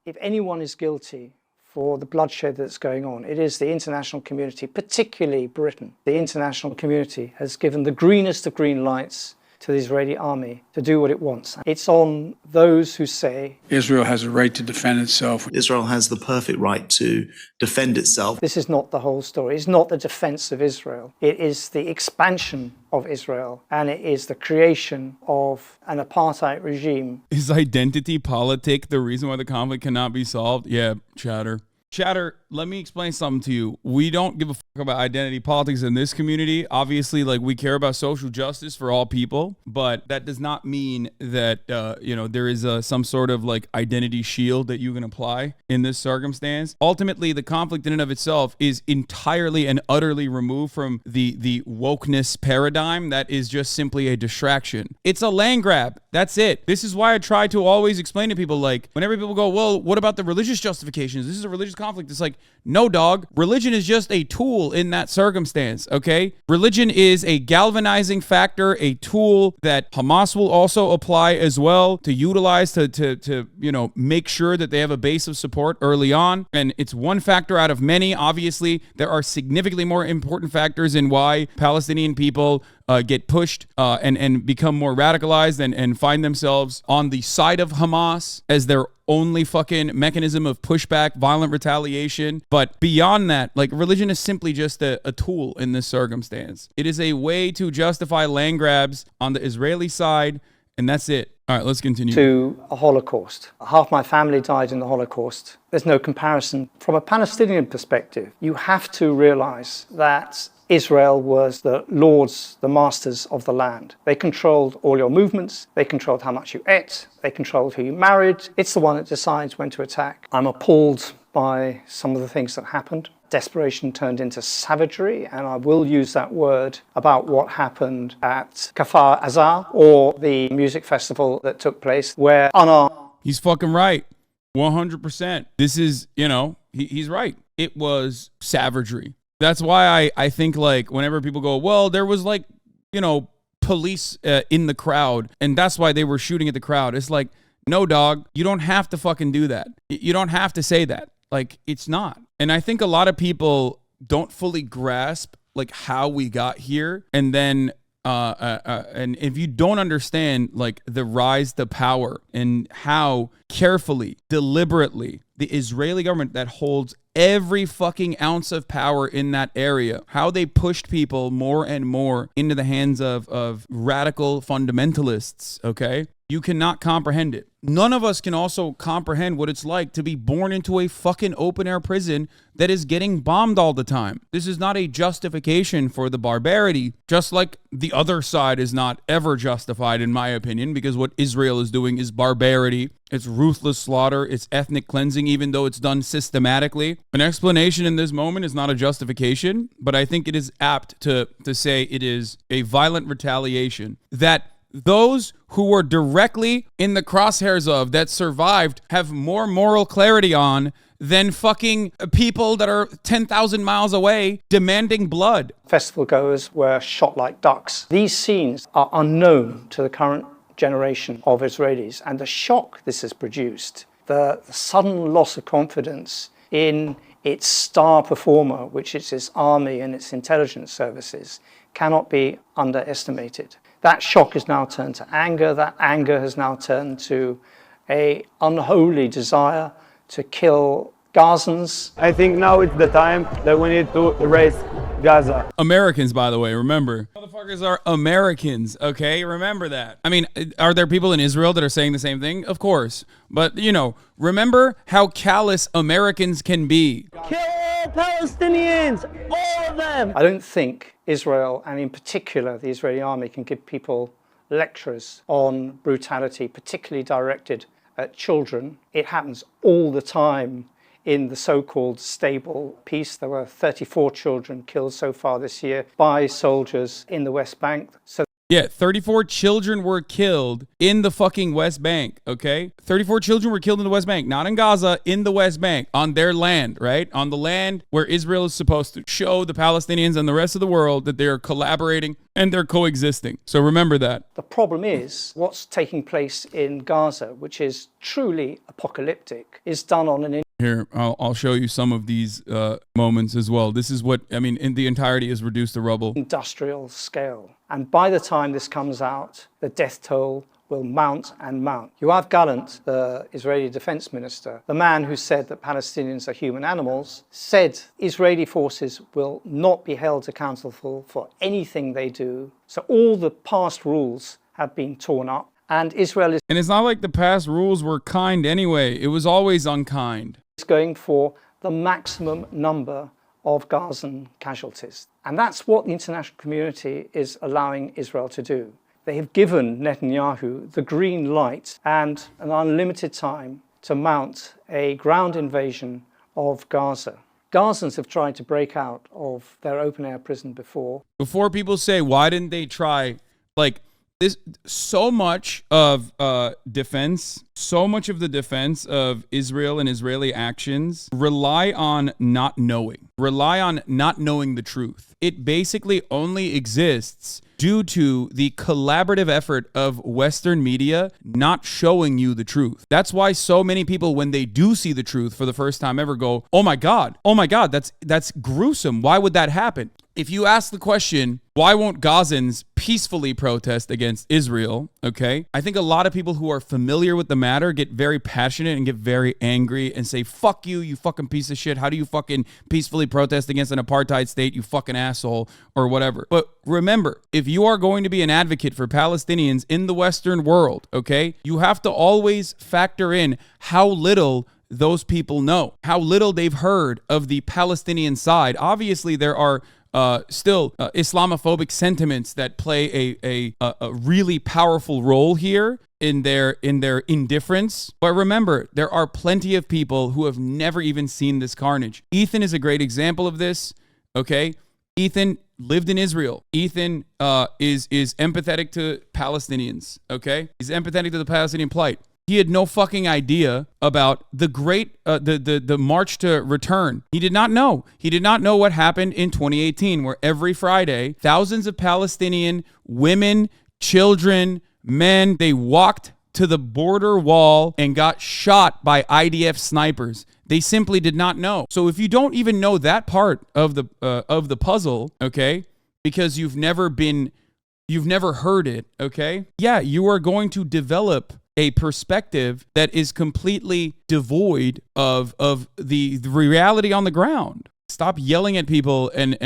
If anyone is guilty for the bloodshed that's going on, it is the international community, particularly Britain. The international community has given the greenest of green lights to the Israeli army to do what it wants. It's on those who say Israel has a right to defend itself. Israel has the perfect right to defend itself. This is not the whole story. It's not the defense of Israel. It is the expansion of Israel, and it is the creation of an apartheid regime. Is identity politic the reason why the conflict cannot be solved? Yeah, chatter. Chatter, let me explain something to you. We don't give a fuck about identity politics in this community. Obviously, like, we care about social justice for all people, but that does not mean that, there is some sort of like identity shield that you can apply in this circumstance. Ultimately, the conflict in and of itself is entirely and utterly removed from the wokeness paradigm that is just simply a distraction. It's a land grab. That's it. This is why I try to always explain to people, like, whenever people go, well, what about the religious justifications? This is a religious conflict. It's like, no, dog. Religion is just a tool in that circumstance, okay? Religion is a galvanizing factor, a tool that Hamas will also apply as well to utilize to make sure that they have a base of support early on. And it's one factor out of many. Obviously, there are significantly more important factors in why Palestinian people get pushed and become more radicalized and find themselves on the side of Hamas as their only fucking mechanism of pushback, violent retaliation. But beyond that, like, religion is simply just a tool in this circumstance. It is a way to justify land grabs on the Israeli side, and that's it. All right, let's continue. To a Holocaust. Half my family died in the Holocaust. There's no comparison. From a Palestinian perspective, you have to realize that Israel was the lords, the masters of the land. They controlled all your movements. They controlled how much you ate. They controlled who you married. It's the one that decides when to attack. I'm appalled by some of the things that happened. Desperation turned into savagery, and I will use that word about what happened at Kfar Aza, or the music festival that took place where unarmed... He's fucking right. 100%. This is, he's right. It was savagery. That's why I think, like, whenever people go, well, there was, like, police in the crowd, and that's why they were shooting at the crowd. It's like, no, dog, you don't have to fucking do that. You don't have to say that. Like, it's not. And I think a lot of people don't fully grasp, like, how we got here. And then, and if you don't understand, like, the rise to power and how carefully, deliberately, the Israeli government that holds every fucking ounce of power in that area, how they pushed people more and more into the hands of radical fundamentalists, okay? You cannot comprehend it. None of us can also comprehend what it's like to be born into a fucking open-air prison that is getting bombed all the time. This is not a justification for the barbarity, just like the other side is not ever justified, in my opinion, because what Israel is doing is barbarity. It's ruthless slaughter. It's ethnic cleansing, even though it's done systematically. An explanation in this moment is not a justification, but I think it is apt to say it is a violent retaliation that those who were directly in the crosshairs of, that survived, have more moral clarity on than fucking people that are 10,000 miles away demanding blood. Festival goers were shot like ducks. These scenes are unknown to the current generation of Israelis, and the shock this has produced, the sudden loss of confidence in its star performer, which is its army and its intelligence services, cannot be underestimated. That shock has now turned to anger. That anger has now turned to an unholy desire to kill Gazans. I think now it's the time that we need to erase Gaza. Americans, by the way, remember. Motherfuckers are Americans, okay? Remember that. I mean, are there people in Israel that are saying the same thing? Of course. But, remember how callous Americans can be. Kill all Palestinians, all of them. I don't think Israel, and in particular the Israeli army, can give people lectures on brutality, particularly directed at children. It happens all the time in the so-called stable peace. There were 34 children killed so far this year by soldiers in the West Bank. Yeah, 34 children were killed in the fucking West Bank, okay? 34 children were killed in the West Bank, not in Gaza, in the West Bank, on their land, right? On the land where Israel is supposed to show the Palestinians and the rest of the world that they're collaborating And they're coexisting. So remember that. The problem is what's taking place in Gaza, which is truly apocalyptic, is done on an Here, I'll show you some of these moments as well. This is what, I mean, in the entirety is reduced to rubble. industrial scale. And by the time this comes out, the death toll will mount and mount. Yoav Gallant, the Israeli defense minister, the man who said that Palestinians are human animals, said Israeli forces will not be held accountable for anything they do. So all the past rules have been torn up, and Israel is And it's not like the past rules were kind anyway. It was always unkind. going for the maximum number of Gazan casualties. And that's what the international community is allowing Israel to do. They have given Netanyahu the green light and an unlimited time to mount a ground invasion of Gaza. Gazans have tried to break out of their open-air prison before. Before people say, why didn't they try, like, this, so much of defense, so much of the defense of Israel and Israeli actions rely on not knowing the truth. It basically only exists due to the collaborative effort of Western media not showing you the truth. That's why so many people, when they do see the truth for the first time ever, go, oh my God, that's gruesome. Why would that happen? If you ask the question, why won't Gazans peacefully protest against Israel? Okay, I think a lot of people who are familiar with the matter get very passionate and get very angry and say, fuck you, you fucking piece of shit. How do you fucking peacefully protest against an apartheid state, you fucking asshole, or whatever. But remember, if you are going to be an advocate for Palestinians in the Western world, okay, you have to always factor in how little those people know, how little they've heard of the Palestinian side. Obviously, there are still Islamophobic sentiments that play a really powerful role here in their indifference. But remember, there are plenty of people who have never even seen this carnage. Ethan is a great example of this. Okay, Ethan lived in Israel. Ethan is empathetic to Palestinians. Okay, he's empathetic to the Palestinian plight. He had no fucking idea about the great, the march to return. He did not know. He did not know what happened in 2018, where every Friday, thousands of Palestinian women, children, men, they walked to the border wall and got shot by IDF snipers. They simply did not know. So if you don't even know that part of the puzzle, okay, because you've never heard it, okay, yeah, you are going to develop a perspective that is completely devoid of the reality on the ground. Stop yelling at people and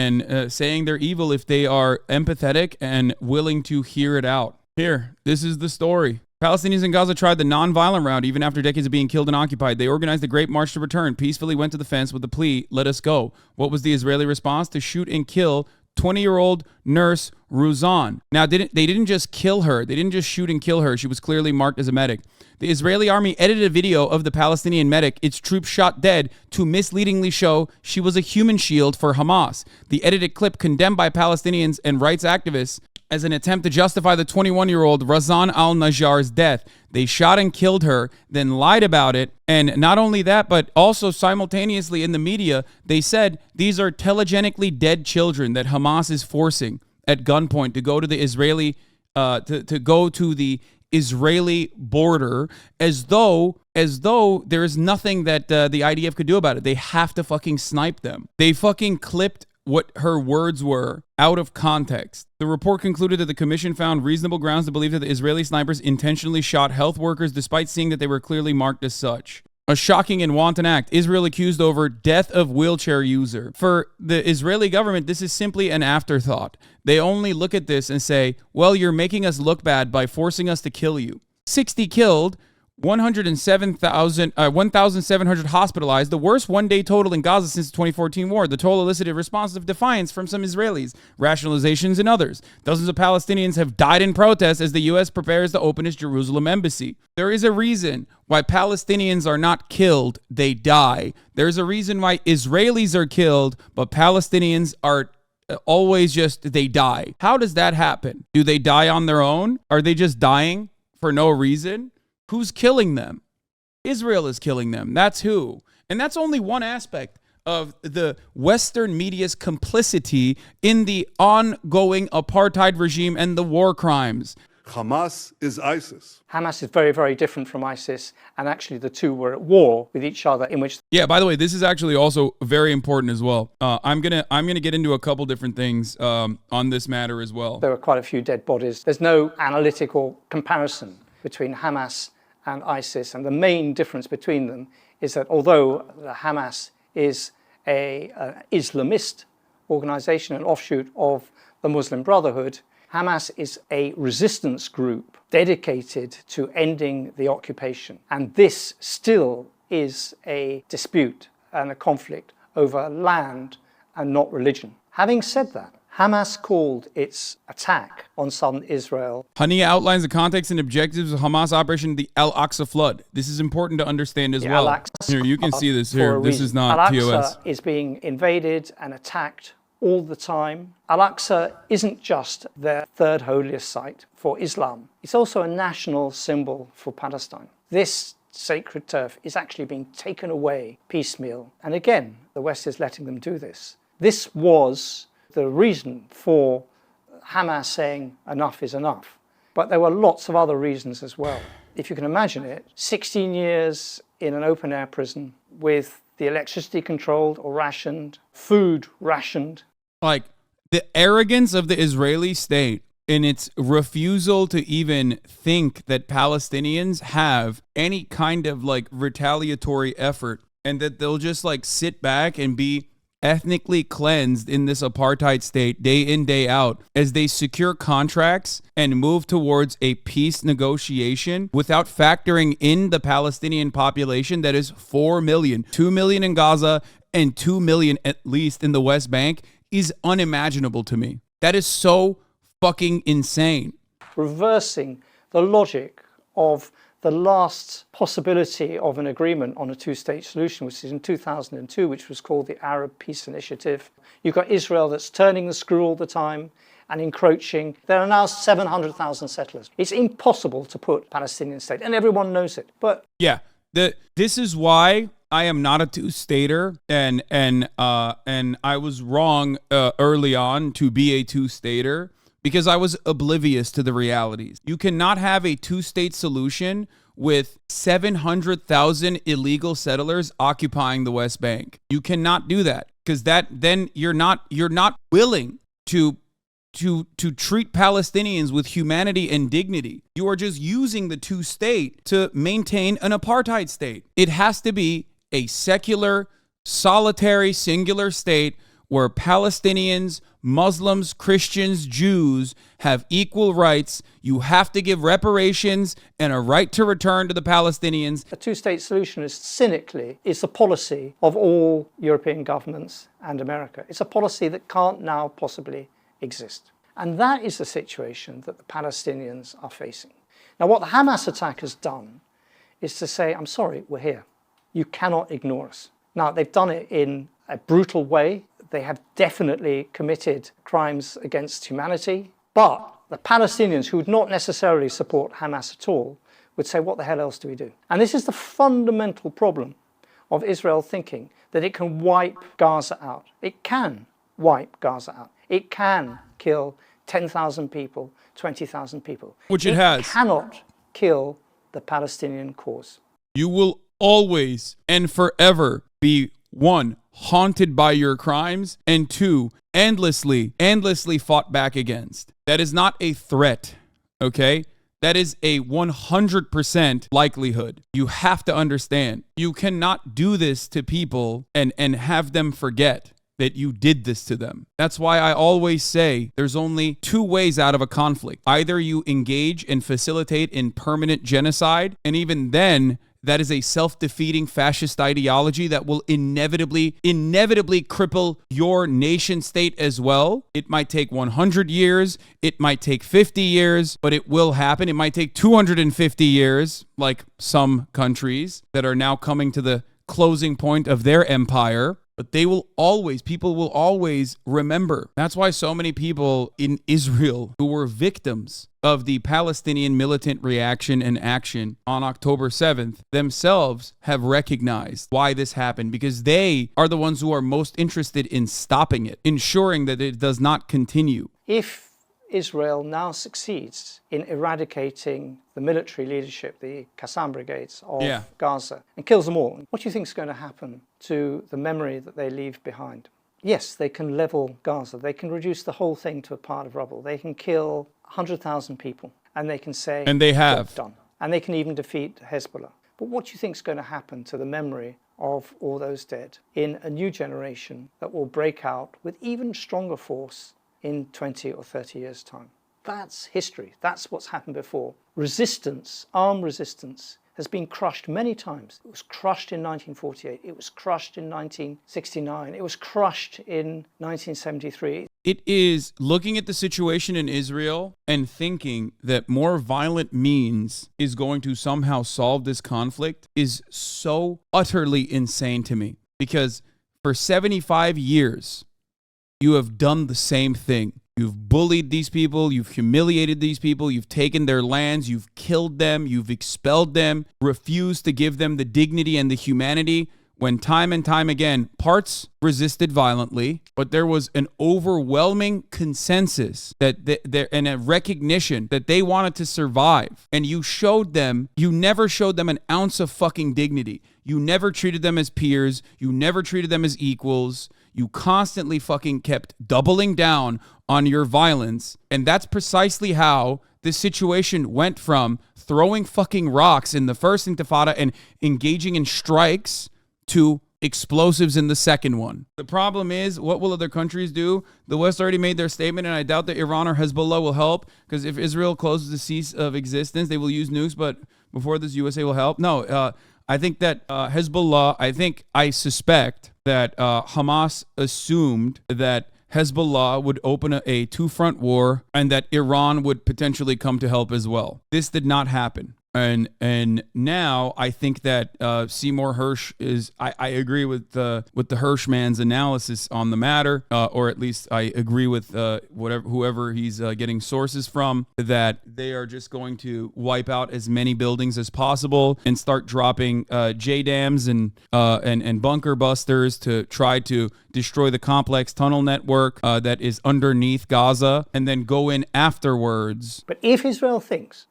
saying they're evil if they are empathetic and willing to hear it out. Here, this is the story. Palestinians in Gaza tried the non-violent route even after decades of being killed and occupied. They organized the Great March to Return, peacefully went to the fence with the plea, let us go. What was the Israeli response? To shoot and kill 20-year-old nurse Ruzan. Now, they didn't just kill her. They didn't just shoot and kill her. She was clearly marked as a medic. The Israeli army edited a video of the Palestinian medic, its troops shot dead, to misleadingly show she was a human shield for Hamas. The edited clip, condemned by Palestinians and rights activists as an attempt to justify the 21-year-old Razan al-Najjar's death. They shot and killed her, then lied about it. And not only that, but also simultaneously in the media, they said these are telegenically dead children that Hamas is forcing at gunpoint to go to the Israeli, to go to the Israeli border, as though there is nothing that the IDF could do about it. They have to fucking snipe them. They fucking clipped what her words were out of context. The report concluded that the commission found reasonable grounds to believe that the Israeli snipers intentionally shot health workers despite seeing that they were clearly marked as such. A shocking and wanton act. Israel accused over death of wheelchair user. For the Israeli government, this is simply an afterthought. They only look at this and say, well, you're making us look bad by forcing us to kill you. 60 killed, 1,700 hospitalized, the worst one-day total in Gaza since the 2014 war. The toll elicited responses of defiance from some Israelis, rationalizations in others. Dozens of Palestinians have died in protest as the U.S. prepares to open its Jerusalem embassy. There is a reason why Palestinians are not killed, they die. There's a reason why Israelis are killed, but Palestinians are always just, they die. How does that happen? Do they die on their own? Are they just dying for no reason? Who's killing them? Israel is killing them. That's who. And that's only one aspect of the Western media's complicity in the ongoing apartheid regime and the war crimes. Hamas is ISIS. Hamas is very, very different from ISIS, and actually the two were at war with each other in which... Yeah, by the way, this is actually also very important as well. I'm gonna get into a couple different things on this matter as well. There were quite a few dead bodies. There's no analytical comparison between Hamas and ISIS, and the main difference between them is that although the Hamas is an Islamist organization, an offshoot of the Muslim Brotherhood, Hamas is a resistance group dedicated to ending the occupation. And this still is a dispute and a conflict over land and not religion. Having said that, Hamas called its attack on southern Israel. Hania outlines the context and objectives of Hamas Operation the Al-Aqsa Flood. This is important to understand as well. Here, you can see this here. This is not Al-Aqsa POS. is being invaded and attacked all the time. Al-Aqsa isn't just the third holiest site for Islam. It's also a national symbol for Palestine. This sacred turf is actually being taken away piecemeal. And again, the West is letting them do this. This was the reason for Hamas saying enough is enough. But there were lots of other reasons as well. If you can imagine it, 16 years in an open-air prison with the electricity controlled or rationed, food rationed. Like, the arrogance of the Israeli state in its refusal to even think that Palestinians have any kind of like retaliatory effort, and that they'll just like sit back and be ethnically cleansed in this apartheid state day in, day out, as they secure contracts and move towards a peace negotiation without factoring in the Palestinian population that is 4 million, 2 million in Gaza and 2 million at least in the West Bank, is unimaginable to me. That is so fucking insane. Reversing the logic of the last possibility of an agreement on a two-state solution, which is in 2002, which was called the Arab Peace Initiative. You've got Israel that's turning the screw all the time and encroaching. There are now 700,000 settlers. It's impossible to put Palestinian state, and everyone knows it. But yeah, this is why I am not a two-stater, and I was wrong early on to be a two-stater, because I was oblivious to the realities. You cannot have a two-state solution with 700,000 illegal settlers occupying the West Bank. You cannot do that, because then you're not willing to treat Palestinians with humanity and dignity. You are just using the two-state to maintain an apartheid state. It has to be a secular, solitary, singular state where Palestinians, Muslims, Christians, Jews have equal rights. You have to give reparations and a right to return to the Palestinians. A two-state solution is cynically the policy of all European governments and America. It's a policy that can't now possibly exist. And that is the situation that the Palestinians are facing. Now, what the Hamas attack has done is to say, I'm sorry, we're here. You cannot ignore us. Now, they've done it in a brutal way. They have definitely committed crimes against humanity. But the Palestinians, who would not necessarily support Hamas at all, would say, what the hell else do we do? And this is the fundamental problem of Israel thinking that it can wipe Gaza out. It can wipe Gaza out. It can kill 10,000 people, 20,000 people. Which it has. It cannot kill the Palestinian cause. You will always and forever be, one, haunted by your crimes, and two, endlessly fought back against. That is not a threat, okay? That is a 100% likelihood. You have to understand. You cannot do this to people and have them forget that you did this to them. That's why I always say there's only two ways out of a conflict. Either you engage and facilitate in permanent genocide, and even then, that is a self-defeating fascist ideology that will inevitably cripple your nation state as well. It might take 100 years, it might take 50 years, but it will happen. It might take 250 years, like some countries that are now coming to the closing point of their empire. But people will always remember. That's why so many people in Israel who were victims of the Palestinian militant reaction and action on October 7th themselves have recognized why this happened, because they are the ones who are most interested in stopping it, ensuring that it does not continue. If Israel now succeeds in eradicating the military leadership, the Qassam brigades of Gaza, and kills them all, what do you think is going to happen to the memory that they leave behind? Yes, they can level Gaza. They can reduce the whole thing to a pile of rubble. They can kill 100,000 people, and they can say, and they have done. And they can even defeat Hezbollah. But what do you think is going to happen to the memory of all those dead in a new generation that will break out with even stronger force in 20 or 30 years' time? That's history. That's what's happened before. Resistance, armed resistance, has been crushed many times. It was crushed in 1948. It was crushed in 1969. It was crushed in 1973. It is looking at the situation in Israel and thinking that more violent means is going to somehow solve this conflict is so utterly insane to me. Because for 75 years, you have done the same thing. You've bullied these people, you've humiliated these people, you've taken their lands, you've killed them, you've expelled them, refused to give them the dignity and the humanity, when time and time again, parts resisted violently, but there was an overwhelming consensus and a recognition that they wanted to survive. And you never showed them an ounce of fucking dignity. You never treated them as peers. You never treated them as equals. You constantly fucking kept doubling down on your violence. And that's precisely how this situation went from throwing fucking rocks in the first intifada and engaging in strikes to explosives in the second one. The problem is, what will other countries do? The West already made their statement, and I doubt that Iran or Hezbollah will help, because if Israel closes the cease of existence, they will use nukes, but before this, USA will help. No, I think that Hezbollah, I suspect that Hamas assumed that Hezbollah would open a two-front war and that Iran would potentially come to help as well. This did not happen. And now I think that Seymour Hersh is, I agree with the Hersh man's analysis on the matter, or at least I agree with whoever he's getting sources from, that they are just going to wipe out as many buildings as possible and start dropping JDAMs and bunker busters to try to destroy the complex tunnel network that is underneath Gaza, and then go in afterwards. But if Israel thinks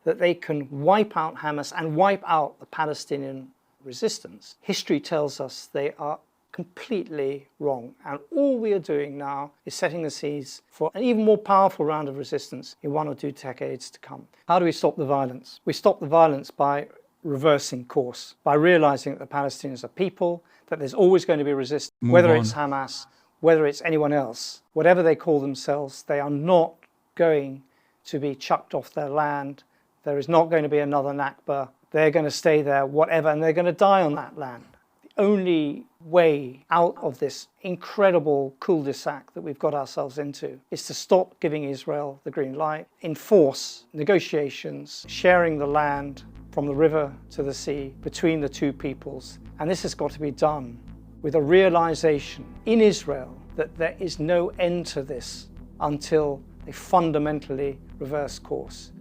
that they can wipe out Hamas and wipe out the Palestinian resistance, history tells us they are completely wrong. And all we are doing now is setting the seeds for an even more powerful round of resistance in 1 or 2 decades to come. How do we stop the violence? We stop the violence by reversing course, by realizing that the Palestinians are people, that there's always going to be resistance, whether it's Hamas, whether it's anyone else, whatever they call themselves, they are not going to be chucked off their land. There is not going to be another Nakba. They're going to stay there, whatever, and they're going to die on that land. The only way out of this incredible cul-de-sac that we've got ourselves into is to stop giving Israel the green light, enforce negotiations, sharing the land from the river to the sea between the two peoples. And this has got to be done with a realization in Israel that there is no end to this until they fundamentally reverse course.